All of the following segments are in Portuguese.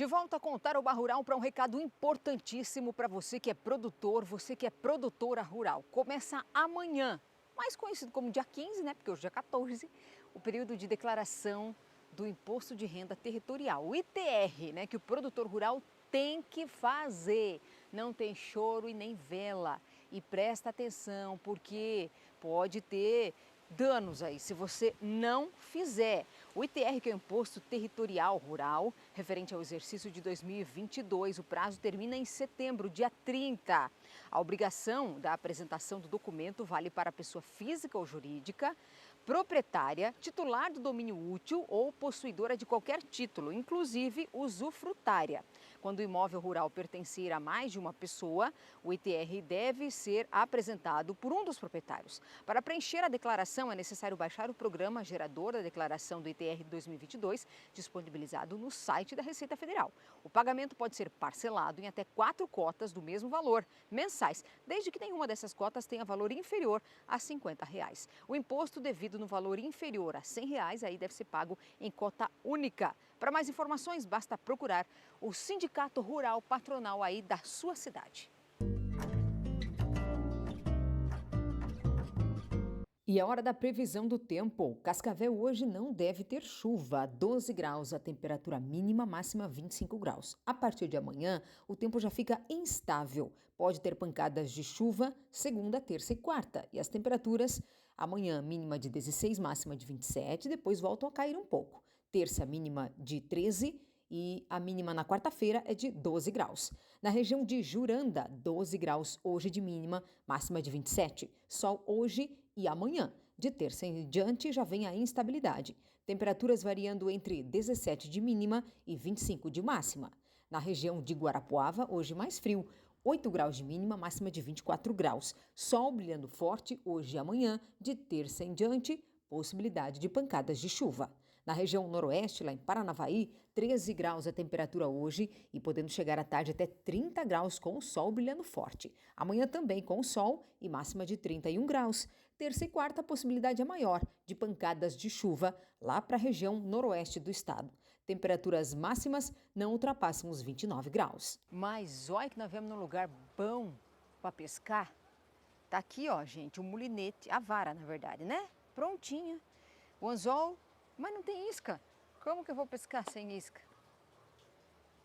De volta a contar o Bar Rural para um recado importantíssimo para você que é produtor, você que é produtora rural. Começa amanhã, mais conhecido como dia 15, né? Porque hoje é dia 14, o período de declaração do Imposto de Renda Territorial, o ITR, né? Que o produtor rural tem que fazer. Não tem choro e nem vela. E presta atenção, porque pode ter danos aí se você não fizer. O ITR, que é o Imposto Territorial Rural, referente ao exercício de 2022, o prazo termina em setembro, dia 30. A obrigação da apresentação do documento vale para a pessoa física ou jurídica, proprietária, titular do domínio útil ou possuidora de qualquer título, inclusive usufrutária. Quando o imóvel rural pertencer a mais de uma pessoa, o ITR deve ser apresentado por um dos proprietários. Para preencher a declaração, é necessário baixar o programa gerador da declaração do ITR 2022, disponibilizado no site da Receita Federal. O pagamento pode ser parcelado em até 4 cotas do mesmo valor, mensais, desde que nenhuma dessas cotas tenha valor inferior a R$ 50. O imposto devido no valor inferior a R$ 100 aí deve ser pago em cota única. Para mais informações, basta procurar o Sindicato Rural Patronal aí da sua cidade. E a hora da previsão do tempo. Cascavel hoje não deve ter chuva. 12 graus a temperatura mínima, máxima 25 graus. A partir de amanhã, o tempo já fica instável. Pode ter pancadas de chuva segunda, terça e quarta. E as temperaturas, amanhã mínima de 16, máxima de 27, depois voltam a cair um pouco. Terça mínima de 13 e a mínima na quarta-feira é de 12 graus. Na região de Juranda, 12 graus hoje de mínima, máxima de 27. Sol hoje e amanhã. De terça em diante já vem a instabilidade. Temperaturas variando entre 17 de mínima e 25 de máxima. Na região de Guarapuava, hoje mais frio. 8 graus de mínima, máxima de 24 graus. Sol brilhando forte hoje e amanhã. De terça em diante, possibilidade de pancadas de chuva. Na região noroeste, lá em Paranavaí, 13 graus a temperatura hoje e podendo chegar à tarde até 30 graus com o sol brilhando forte. Amanhã também com o sol e máxima de 31 graus. Terça e quarta, a possibilidade é maior de pancadas de chuva lá para a região noroeste do estado. Temperaturas máximas não ultrapassam os 29 graus. Mas olha que nós vemos num lugar bom para pescar. Tá aqui, ó, gente, o mulinete, a vara, na verdade, né? Prontinha. O anzol, mas não tem isca. Como que eu vou pescar sem isca?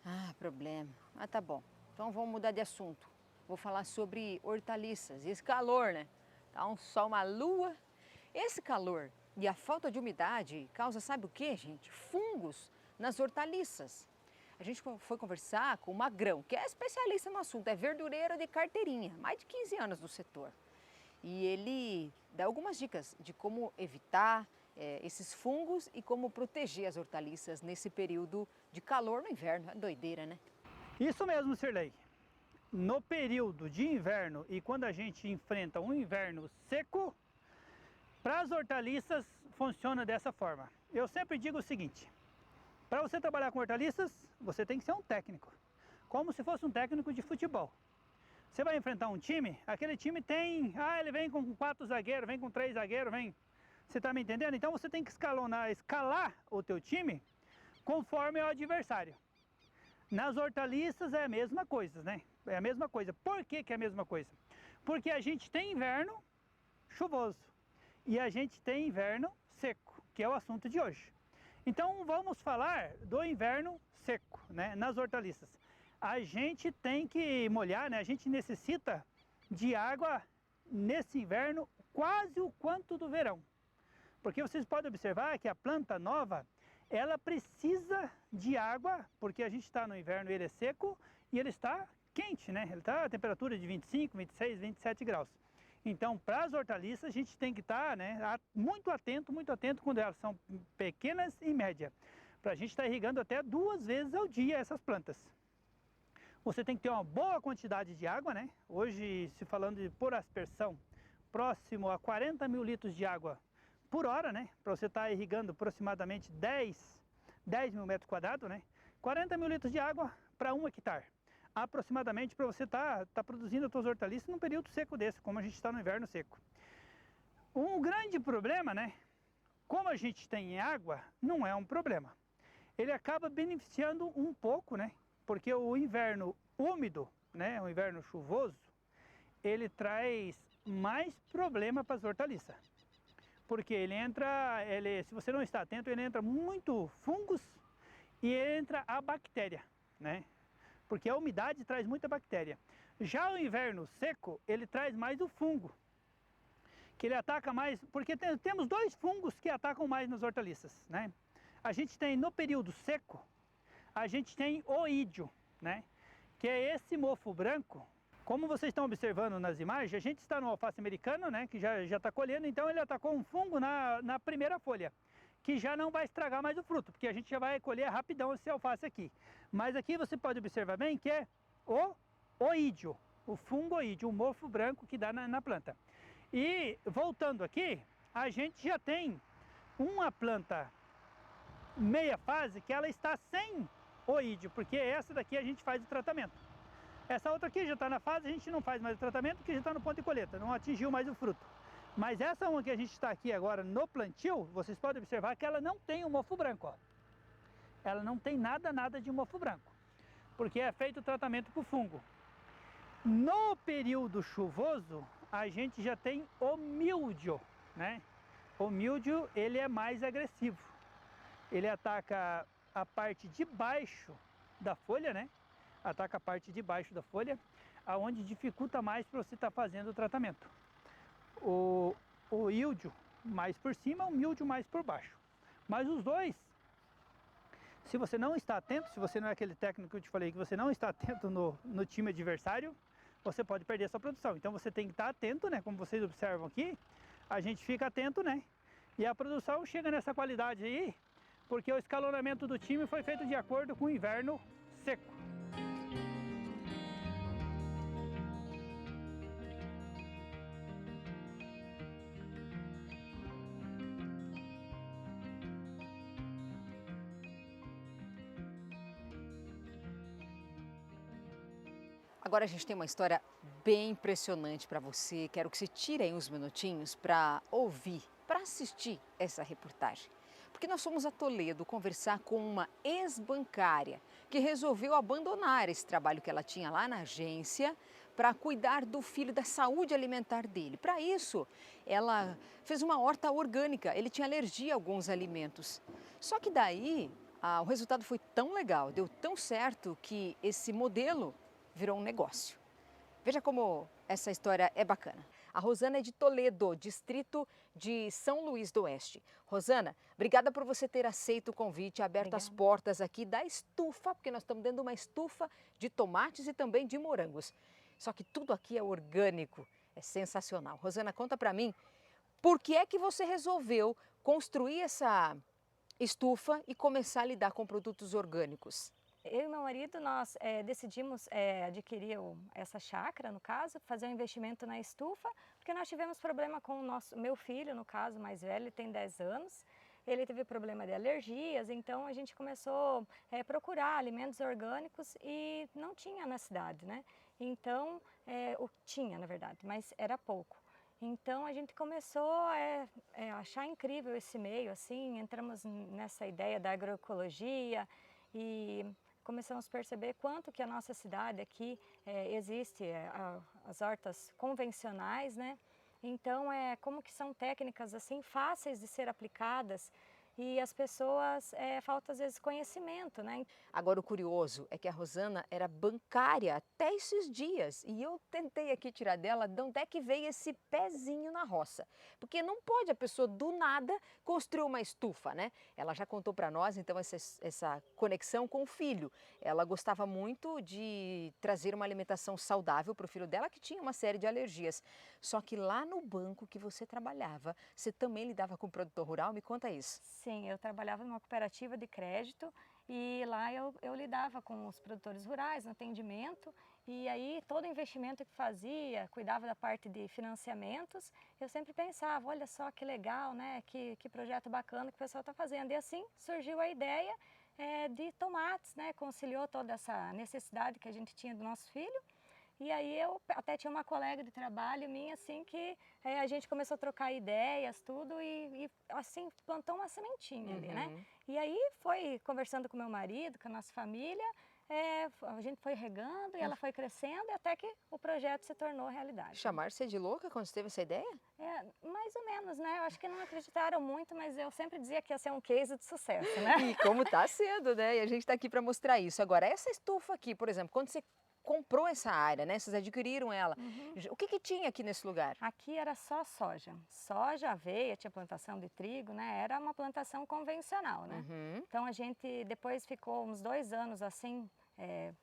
Ah, problema. Ah, tá bom. Então vamos mudar de assunto. Vou falar sobre hortaliças. E esse calor, né? Tá um sol, uma lua. Esse calor e a falta de umidade causa, sabe o quê, gente? Fungos nas hortaliças. A gente foi conversar com o Magrão, que é especialista no assunto, é verdureiro de carteirinha, mais de 15 anos no setor. E ele dá algumas dicas de como evitar esses fungos e como proteger as hortaliças nesse período de calor no inverno. É doideira, né? Isso mesmo, Sirlei. No período de inverno e quando a gente enfrenta um inverno seco, para as hortaliças funciona dessa forma. Eu sempre digo o seguinte: para você trabalhar com hortaliças, você tem que ser um técnico, como se fosse um técnico de futebol. Você vai enfrentar um time, aquele time tem, ele vem com 4 zagueiros, vem com 3 zagueiros, vem. Você está me entendendo? Então você tem que escalar o teu time conforme o adversário. Nas hortaliças é a mesma coisa, né? É a mesma coisa. Por que que é a mesma coisa? Porque a gente tem inverno chuvoso e a gente tem inverno seco, que é o assunto de hoje. Então vamos falar do inverno seco, né, nas hortaliças. A gente tem que molhar, né? A gente necessita de água nesse inverno quase o quanto do verão. Porque vocês podem observar que a planta nova, ela precisa de água, porque a gente está no inverno, ele é seco e ele está quente, né? Ele está a temperatura de 25, 26, 27 graus. Então, para as hortaliças, a gente tem que estar, né, muito atento quando elas são pequenas e médias. Para a gente estar irrigando até 2 vezes ao dia essas plantas. Você tem que ter uma boa quantidade de água, né? Hoje, se falando de por aspersão, próximo a 40 mil litros de água por hora, né? Para você estar irrigando aproximadamente 10 mil metros quadrados, né? 40 mil litros de água para 1 hectare. Aproximadamente para você estar produzindo as suas hortaliças num período seco desse, como a gente está no inverno seco. Um grande problema, né? Como a gente tem água, não é um problema. ele acaba beneficiando um pouco, né? Porque o inverno úmido, né, o inverno chuvoso, ele traz mais problema para as hortaliças. Porque se você não está atento, ele entra muito fungos e entra a bactéria, né? Porque a umidade traz muita bactéria. Já o inverno seco, ele traz mais o fungo, que ele ataca mais, porque temos dois fungos que atacam mais nas hortaliças, né? A gente tem no período seco, a gente tem o ídio, né? Que é esse mofo branco. Como vocês estão observando nas imagens, a gente está no alface americano, né? Que já está colhendo, então ele atacou um fungo na primeira folha, que já não vai estragar mais o fruto, porque a gente já vai colher rapidão esse alface aqui. Mas aqui você pode observar bem que é o oídio, o fungo oídio, o mofo branco que dá na planta. E voltando aqui, a gente já tem uma planta meia fase que ela está sem oídio, porque essa daqui a gente faz o tratamento. Essa outra aqui já está na fase, a gente não faz mais o tratamento, porque já está no ponto de colheita, não atingiu mais o fruto. Mas essa uma que a gente está aqui agora no plantio, vocês podem observar que ela não tem o mofo branco, ó. Ela não tem nada de mofo branco, porque é feito o tratamento para o fungo. No período chuvoso, a gente já tem o míldio, né? O míldio, ele é mais agressivo. Ele ataca a parte de baixo da folha, né? Ataca a parte de baixo da folha, aonde dificulta mais para você estar fazendo o tratamento. O íldio mais por cima, o míldio mais por baixo. Mas os dois, se você não está atento, se você não é aquele técnico que eu te falei, que você não está atento no time adversário, você pode perder a sua produção. Então você tem que estar atento, né? Como vocês observam aqui, a gente fica atento, né? E a produção chega nessa qualidade aí, porque o escalonamento do time foi feito de acordo com o inverno seco. Agora a gente tem uma história bem impressionante para você. Quero que você tire aí uns minutinhos para ouvir, para assistir essa reportagem. Porque nós fomos a Toledo conversar com uma ex-bancária que resolveu abandonar esse trabalho que ela tinha lá na agência para cuidar do filho, da saúde alimentar dele. Para isso, ela fez uma horta orgânica. Ele tinha alergia a alguns alimentos. Só que daí, o resultado foi tão legal, deu tão certo que esse modelo virou um negócio. Veja como essa história é bacana. A Rosana é de Toledo, distrito de São Luís do Oeste. Rosana, obrigada por você ter aceito o convite, aberto as portas aqui da estufa, porque nós estamos dentro de uma estufa de tomates e também de morangos. Só que tudo aqui é orgânico, é sensacional. Rosana, conta pra mim, por que é que você resolveu construir essa estufa e começar a lidar com produtos orgânicos? Eu e meu marido, nós decidimos adquirir essa chácara, no caso, fazer um investimento na estufa, porque nós tivemos problema com o meu filho, no caso, mais velho, ele tem 10 anos, ele teve problema de alergias, então a gente começou a procurar alimentos orgânicos e não tinha na cidade, né? Então, tinha, na verdade, mas era pouco. Então a gente começou a achar incrível esse meio, assim, entramos nessa ideia da agroecologia e começamos a perceber quanto que a nossa cidade aqui existe as hortas convencionais, né? Então, como que são técnicas assim fáceis de ser aplicadas e as pessoas, falta às vezes conhecimento, né? Agora o curioso é que a Rosana era bancária até esses dias e eu tentei aqui tirar dela de onde é que veio esse pezinho na roça. Porque não pode a pessoa do nada construir uma estufa, né? Ela já contou para nós então essa conexão com o filho. Ela gostava muito de trazer uma alimentação saudável para o filho dela que tinha uma série de alergias. Só que lá no banco que você trabalhava, você também lidava com o produtor rural? Me conta isso. Sim, eu trabalhava numa cooperativa de crédito e lá eu lidava com os produtores rurais no atendimento e aí todo investimento que fazia, cuidava da parte de financiamentos, eu sempre pensava, olha só que legal, né? Que projeto bacana que o pessoal está fazendo. E assim surgiu a ideia de tomates, né? Conciliou toda essa necessidade que a gente tinha do nosso filho E aí eu até tinha uma colega de trabalho minha, assim, que a gente começou a trocar ideias, tudo, e assim, plantou uma sementinha ali, né? E aí foi conversando com meu marido, com a nossa família, a gente foi regando e ela foi crescendo, e até que o projeto se tornou realidade. Chamar-se de louca quando você teve essa ideia? Mais ou menos, né? Eu acho que não acreditaram muito, mas eu sempre dizia que ia ser um case de sucesso, né? E como tá sendo, né? E a gente está aqui para mostrar isso. Agora, essa estufa aqui, por exemplo, quando você comprou essa área, né? Vocês adquiriram ela. O que que tinha aqui nesse lugar? Aqui era só soja. Soja, aveia, tinha plantação de trigo, né? Era uma plantação convencional, né? Então a gente depois ficou uns 2 anos assim,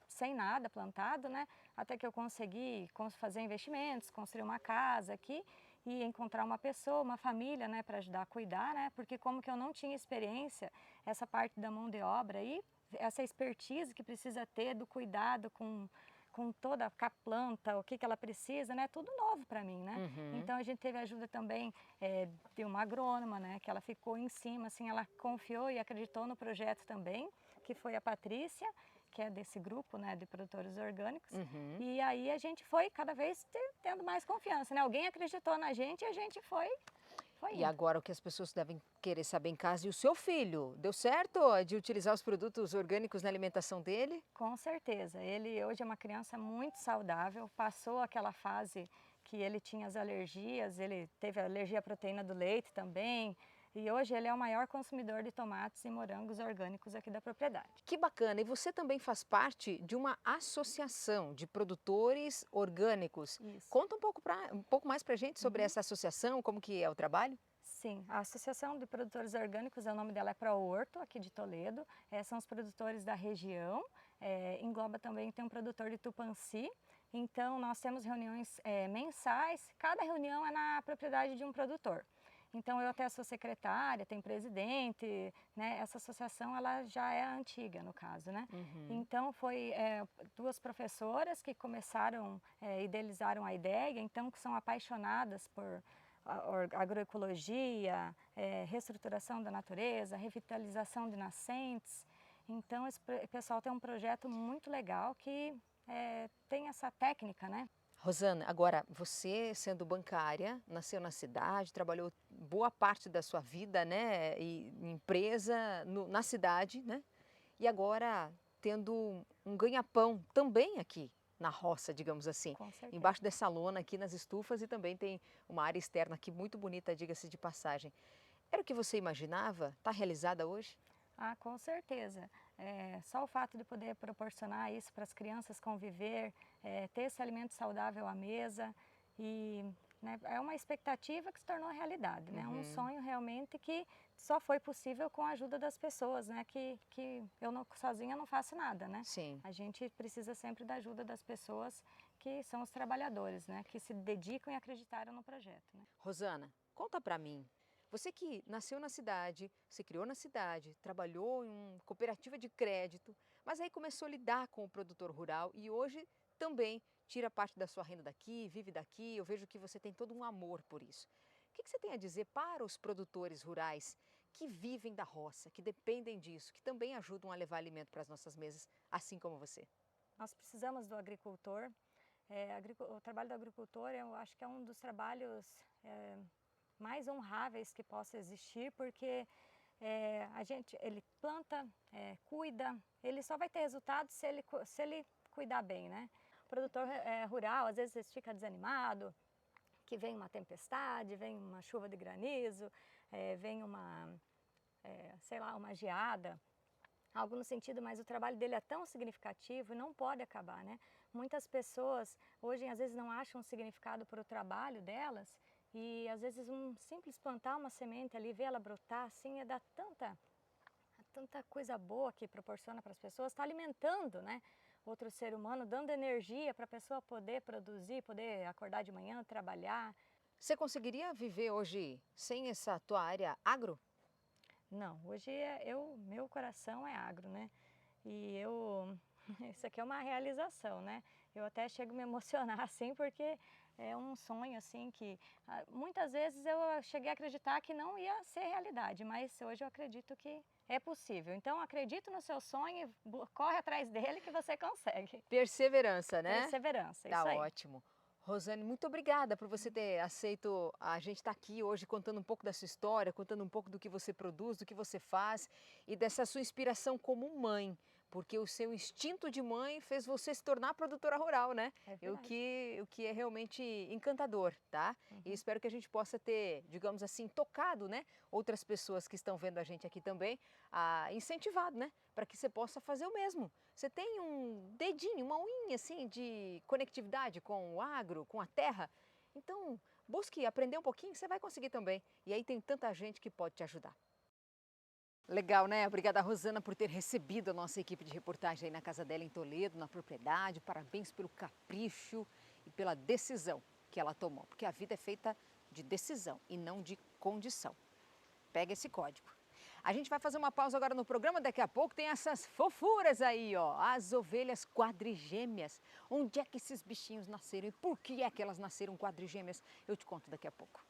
sem nada plantado, né? Até que eu consegui fazer investimentos, construir uma casa aqui e encontrar uma pessoa, uma família, né, para ajudar a cuidar, né? Porque como que eu não tinha experiência, essa parte da mão de obra aí, essa expertise que precisa ter do cuidado com toda a planta, o que ela precisa, né? Tudo novo para mim, né? Então a gente teve ajuda também de uma agrônoma, né? Que ela ficou em cima, assim, ela confiou e acreditou no projeto também, que foi a Patrícia, que é desse grupo, né, de produtores orgânicos. E aí a gente foi cada vez tendo mais confiança, né? Alguém acreditou na gente e a gente foi E indo. agora o que as pessoas devem querer saber em casa, e o seu filho, deu certo de utilizar os produtos orgânicos na alimentação dele? Com certeza. Ele hoje é uma criança muito saudável, passou aquela fase que ele tinha as alergias, ele teve alergia à proteína do leite também, e hoje ele é o maior consumidor de tomates e morangos orgânicos aqui da propriedade. Que bacana! E você também faz parte de uma associação de produtores orgânicos. Isso. Conta um pouco mais pra gente sobre essa associação, como que é o trabalho? Sim, a Associação de Produtores Orgânicos, o nome dela é ProHorto, aqui de Toledo. São os produtores da região, engloba também, tem um produtor de Tupanci. Então, nós temos reuniões mensais, cada reunião é na propriedade de um produtor. Então, eu até sou secretária, tem presidente, né? Essa associação, ela já é antiga, no caso, né? Então, foi 2 professoras que começaram, idealizaram a ideia, então, que são apaixonadas por agroecologia, reestruturação da natureza, revitalização de nascentes. Então, esse pessoal tem um projeto muito legal que tem essa técnica, né? Rosana, agora você sendo bancária, nasceu na cidade, trabalhou boa parte da sua vida, né, e em empresa na cidade, né? E agora tendo um ganha-pão também aqui na roça, digamos assim, Com certeza. embaixo dessa lona aqui nas estufas, e também tem uma área externa aqui muito bonita, diga-se de passagem. Era o que você imaginava? Está realizada hoje? Ah, com certeza. Só o fato de poder proporcionar isso para as crianças conviver, ter esse alimento saudável à mesa, e né, é uma expectativa que se tornou realidade, né? Um sonho realmente que só foi possível com a ajuda das pessoas, né? Que eu sozinha não faço nada, né? Sim. A gente precisa sempre da ajuda das pessoas que são os trabalhadores, né? Que se dedicam e acreditaram no projeto, né? Rosana, conta pra mim. Você que nasceu na cidade, se criou na cidade, trabalhou em uma cooperativa de crédito, mas aí começou a lidar com o produtor rural e hoje também tira parte da sua renda daqui, vive daqui. Eu vejo que você tem todo um amor por isso. O que você tem a dizer para os produtores rurais que vivem da roça, que dependem disso, que também ajudam a levar alimento para as nossas mesas, assim como você? Nós precisamos do agricultor. O trabalho do agricultor, eu acho que é um dos trabalhos mais honráveis que possa existir, porque ele planta, cuida, ele só vai ter resultado se ele cuidar bem, né? O produtor rural, às vezes, fica desanimado, que vem uma tempestade, vem uma chuva de granizo, vem sei lá, uma geada, algo no sentido, mas o trabalho dele é tão significativo e não pode acabar, né? Muitas pessoas hoje, às vezes, não acham um significado para o trabalho delas, e às vezes um simples plantar uma semente ali, ver ela brotar, assim, dá tanta coisa boa que proporciona para as pessoas, está alimentando, né, outro ser humano, dando energia para a pessoa poder produzir, poder acordar de manhã, trabalhar. Você conseguiria viver hoje sem essa tua área agro? Não, hoje meu coração é agro, né? E isso aqui é uma realização, né? Eu até chego a me emocionar assim, porque É um sonho assim que muitas vezes eu cheguei a acreditar que não ia ser realidade, mas hoje eu acredito que é possível. Então acredito no seu sonho, corre atrás dele que você consegue. Perseverança, né? Perseverança, Tá isso aí. ótimo. Rosane, muito obrigada por você ter aceito a gente estar aqui hoje contando um pouco da sua história, contando um pouco do que você produz, do que você faz e dessa sua inspiração como mãe, porque o seu instinto de mãe fez você se tornar produtora rural, né? É O verdade. que é realmente encantador, tá? E espero que a gente possa ter, digamos assim, tocado, né, outras pessoas que estão vendo a gente aqui também, incentivado, né, para que você possa fazer o mesmo. Você tem um dedinho, uma unha assim de conectividade com o agro, com a terra, então busque aprender um pouquinho, você vai conseguir também. E aí tem tanta gente que pode te ajudar. Legal, né? Obrigada, Rosana, por ter recebido a nossa equipe de reportagem aí na casa dela em Toledo, na propriedade. Parabéns pelo capricho e pela decisão que ela tomou, porque a vida é feita de decisão e não de condição. Pega esse código. A gente vai fazer uma pausa agora no programa, daqui a pouco tem essas fofuras aí, ó, as ovelhas quadrigêmeas. Onde é que esses bichinhos nasceram e por que é que elas nasceram quadrigêmeas? Eu te conto daqui a pouco.